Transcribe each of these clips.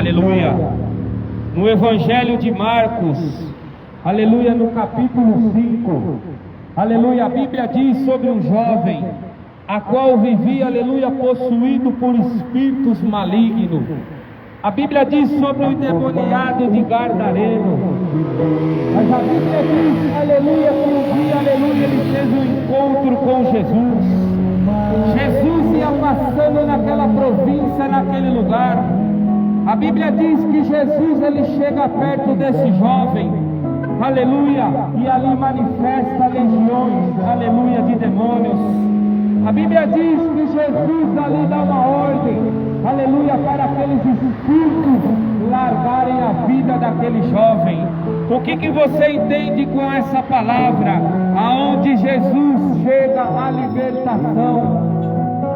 Aleluia. No Evangelho de Marcos, aleluia, no capítulo 5, aleluia, a Bíblia diz sobre um jovem, a qual vivia, aleluia, possuído por espíritos malignos. A Bíblia diz sobre o endemoniado de Gadareno. Mas a Bíblia diz, aleluia, que um dia, aleluia, ele fez um encontro com Jesus. Jesus ia passando naquela província, naquele lugar. A Bíblia diz que Jesus, ele chega perto desse jovem, aleluia, e ali manifesta legiões, aleluia, de demônios. A Bíblia diz que Jesus ali dá uma ordem, aleluia, para aqueles espíritos largarem a vida daquele jovem. O que você entende com essa palavra? Aonde Jesus chega a libertação,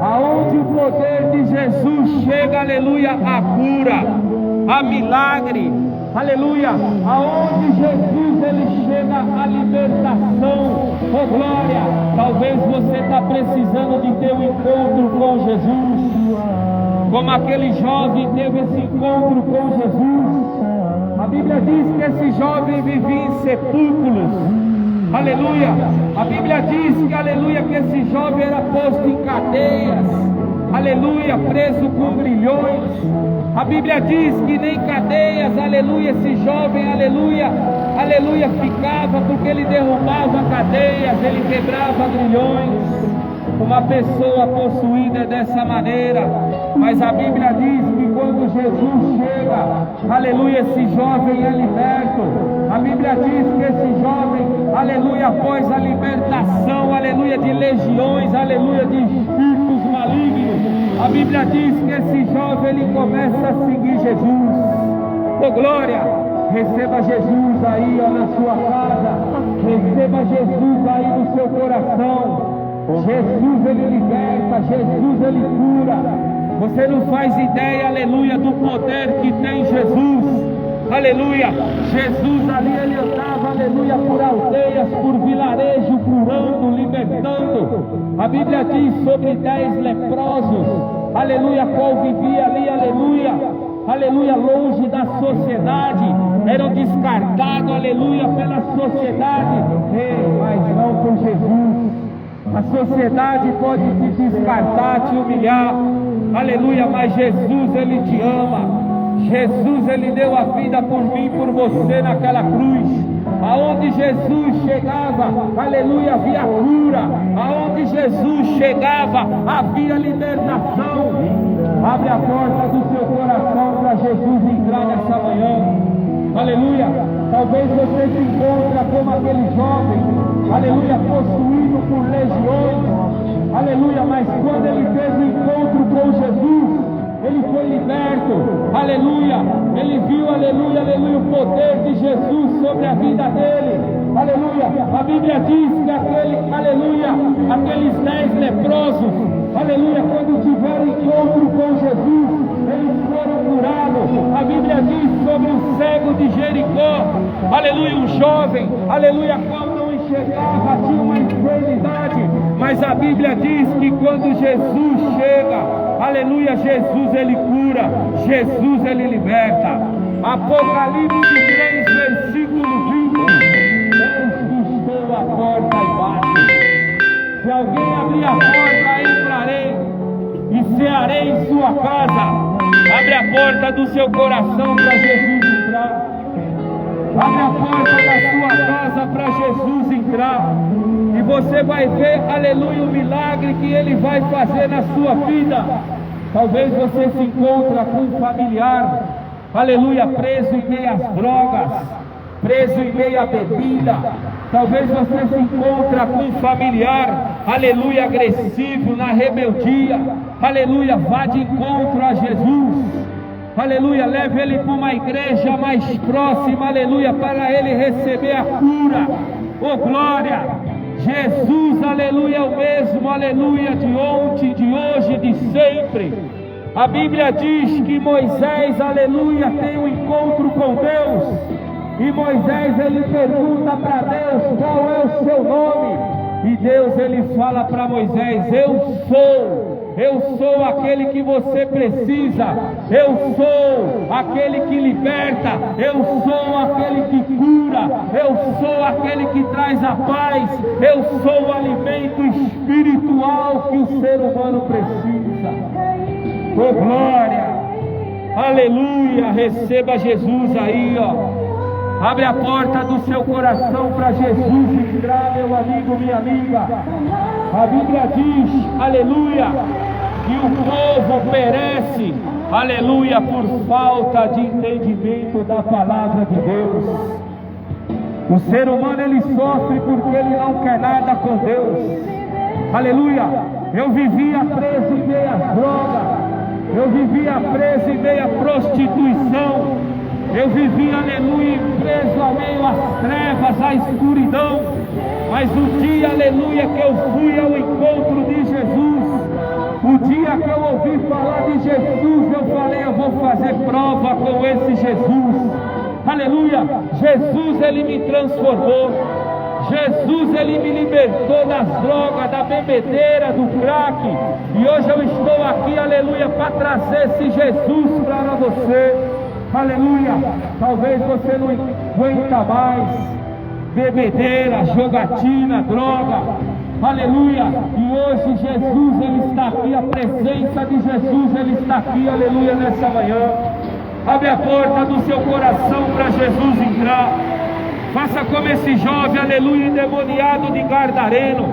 aonde o poder de Jesus chega, aleluia, a cura, a milagre, aleluia, aonde Jesus ele chega a libertação, oh glória. Talvez você está precisando de ter um encontro com Jesus, como aquele jovem teve esse encontro com Jesus. A Bíblia diz que esse jovem vivia em sepulcros, aleluia. A Bíblia diz que, aleluia, que esse jovem era posto em cadeias, aleluia, preso com grilhões. A Bíblia diz que nem cadeias, aleluia, esse jovem, aleluia, aleluia, ficava, porque ele derrubava cadeias, ele quebrava grilhões. Uma pessoa possuída é dessa maneira, mas a Bíblia diz que quando Jesus chega, aleluia, esse jovem é liberto. A Bíblia diz que esse jovem, aleluia, após a libertação, aleluia, de legiões, aleluia, de espíritos malignos, a Bíblia diz que esse jovem, ele começa a seguir Jesus. Oh glória, receba Jesus aí, ó, na sua casa, receba Jesus aí no seu coração. Jesus ele liberta, Jesus ele cura. Você não faz ideia, aleluia, do poder que tem Jesus, aleluia. Jesus ali ele andava, aleluia, por aldeias, por vilarejo, curando, libertando. A Bíblia diz sobre 10 leprosos, aleluia, qual vivia ali, aleluia, aleluia, longe da sociedade, eram descartados, aleluia, pela sociedade, mas não por Jesus. A sociedade pode te descartar, te humilhar, aleluia, mas Jesus ele te ama. Jesus ele deu a vida por mim, por você naquela cruz. Aonde Jesus chegava, aleluia, havia cura. Aonde Jesus chegava, havia libertação. Abre a porta do seu coração para Jesus entrar nessa manhã, aleluia. Talvez você se encontre como aquele jovem, aleluia, possuído por legiões, aleluia, mas quando ele teve um encontro com Jesus, ele foi liberto, aleluia. Ele viu, aleluia, aleluia, o poder de Jesus sobre a vida dele, aleluia. A Bíblia diz que aqueles 10 leprosos, aleluia, quando tiveram encontro com Jesus, eles foram curados. A Bíblia diz sobre o cego de Jericó, aleluia, um jovem, aleluia, qual não enxergava, tinha uma enfermidade, mas a Bíblia diz que quando Jesus chega, aleluia, Jesus ele cura, Jesus ele liberta. Apocalipse 3, versículo 20, eis que estou à porta e bato. Se alguém abrir a porta, entrarei e cearei em sua casa. Abre a porta do seu coração para Jesus entrar. Abre a porta da sua casa para Jesus entrar. E você vai ver, aleluia, o milagre que Ele vai fazer na sua vida. Talvez você se encontre com um familiar, aleluia, preso em meio às drogas, preso em meio à bebida. Talvez você se encontre com um familiar, aleluia, agressivo, na rebeldia. Aleluia, vá de encontro a Jesus. Aleluia, leve ele para uma igreja mais próxima, aleluia, para ele receber a cura. Oh glória, Jesus, aleluia, é o mesmo, aleluia, de ontem, de hoje, de sempre. A Bíblia diz que Moisés, aleluia, tem um encontro com Deus. E Moisés, ele pergunta para Deus qual é o seu nome. E Deus, ele fala para Moisés, eu sou. eu sou aquele que você precisa, eu sou aquele que liberta, eu sou aquele que cura, eu sou aquele que traz a paz, eu sou o alimento espiritual que o ser humano precisa. Oh glória, aleluia, receba Jesus aí, ó. Abre a porta do seu coração para Jesus entrar, meu amigo, minha amiga. A Bíblia diz, aleluia, que o povo perece, aleluia, por falta de entendimento da palavra de Deus. O ser humano, ele sofre porque ele não quer nada com Deus. Aleluia. Eu vivia preso em meio às drogas, eu vivia preso em meio à prostituição, eu vivia, aleluia, preso a meio às trevas, à escuridão. Mas o dia, aleluia, que eu fui ao encontro de Jesus, o dia que eu ouvi falar de Jesus, eu falei, eu vou fazer prova com esse Jesus. Aleluia, Jesus, ele me transformou. Jesus, ele me libertou das drogas, da bebedeira, do crack. E hoje eu estou aqui, aleluia, para trazer esse Jesus para você. Aleluia, talvez você não aguenta mais bebedeira, jogatina, droga, aleluia, e hoje Jesus, ele está aqui, a presença de Jesus, ele está aqui, aleluia, nessa manhã. Abre a porta do seu coração para Jesus entrar, faça como esse jovem, aleluia, endemoniado de Gadareno.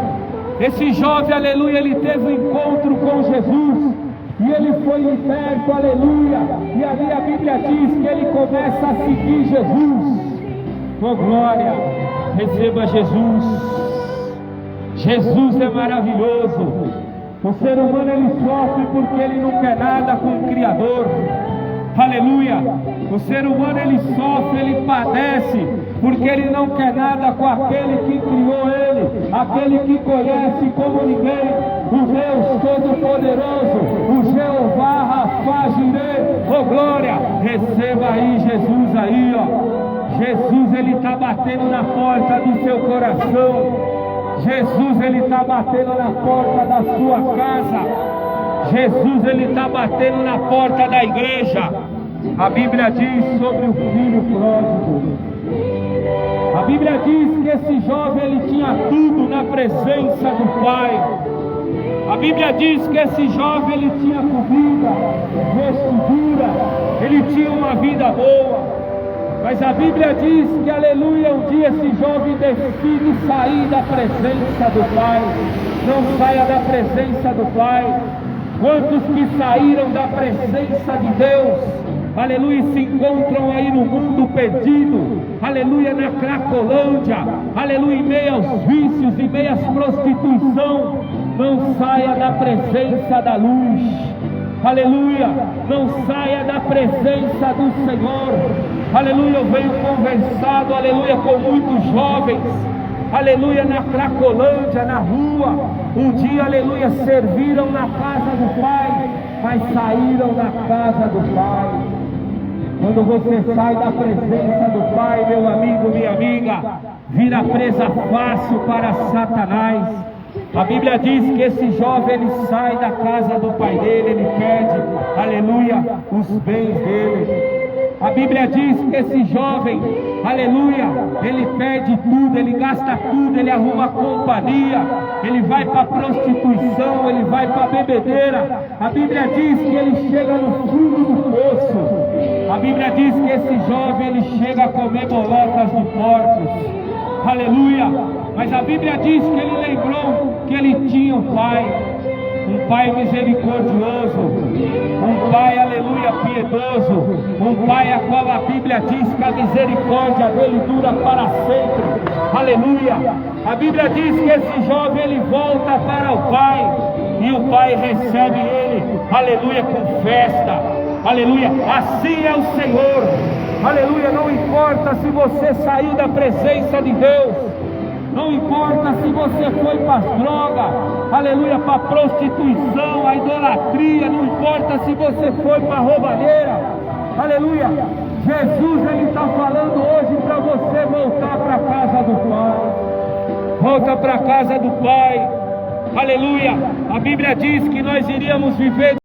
Esse jovem, aleluia, ele teve um encontro com Jesus, e ele foi liberto, aleluia, e ali a Bíblia diz que ele começa a seguir Jesus. Oh glória, receba Jesus. Jesus é maravilhoso. O ser humano, ele sofre porque ele não quer nada com o Criador. Aleluia. O ser humano, ele sofre, ele padece porque ele não quer nada com aquele que criou ele, aquele que conhece como ninguém, o Deus Todo-Poderoso, o Jeová Rafá Jireh. Oh glória, receba aí Jesus aí, ó. Jesus, ele está batendo na porta do seu coração. Jesus, ele está batendo na porta da sua casa. Jesus, ele está batendo na porta da igreja. A Bíblia diz sobre o filho pródigo. A Bíblia diz que esse jovem, ele tinha tudo na presença do Pai. A Bíblia diz que esse jovem, ele tinha comida, vestidura, ele tinha uma vida boa. Mas a Bíblia diz que, aleluia, um dia esse jovem decide sair da presença do Pai. Não saia da presença do Pai. Quantos que saíram da presença de Deus, aleluia, se encontram aí no mundo perdido, aleluia, na Cracolândia, aleluia, em meio aos vícios, em meio às prostituição. Não saia da presença da luz, aleluia, não saia da presença do Senhor. Aleluia, eu venho conversado, aleluia, com muitos jovens, aleluia, na Cracolândia, na rua. Um dia, aleluia, serviram na casa do Pai, mas saíram da casa do Pai. Quando você sai da presença do Pai, meu amigo, minha amiga, vira presa fácil para Satanás. A Bíblia diz que esse jovem, ele sai da casa do pai dele, ele pede, aleluia, os bens dele. A Bíblia diz que esse jovem, aleluia, ele perde tudo, ele gasta tudo, ele arruma companhia, ele vai para a prostituição, ele vai para a bebedeira. A Bíblia diz que ele chega no fundo do poço. A Bíblia diz que esse jovem, ele chega a comer bolocas de porcos. Aleluia. Mas a Bíblia diz que ele lembrou que ele tinha um pai misericordioso, um pai, aleluia, piedoso, um pai a qual a Bíblia diz que a misericórdia dele dura para sempre, aleluia. A Bíblia diz que esse jovem, ele volta para o pai, e o pai recebe ele, aleluia, com festa, aleluia. Assim é o Senhor, aleluia. Não importa se você saiu da presença de Deus, não importa se você foi para as drogas, aleluia, para a prostituição, a idolatria, não importa se você foi para a roubalheira, aleluia. Jesus, ele está falando hoje para você voltar para a casa do Pai. Volta para a casa do Pai. aleluia. A Bíblia diz que nós iríamos viver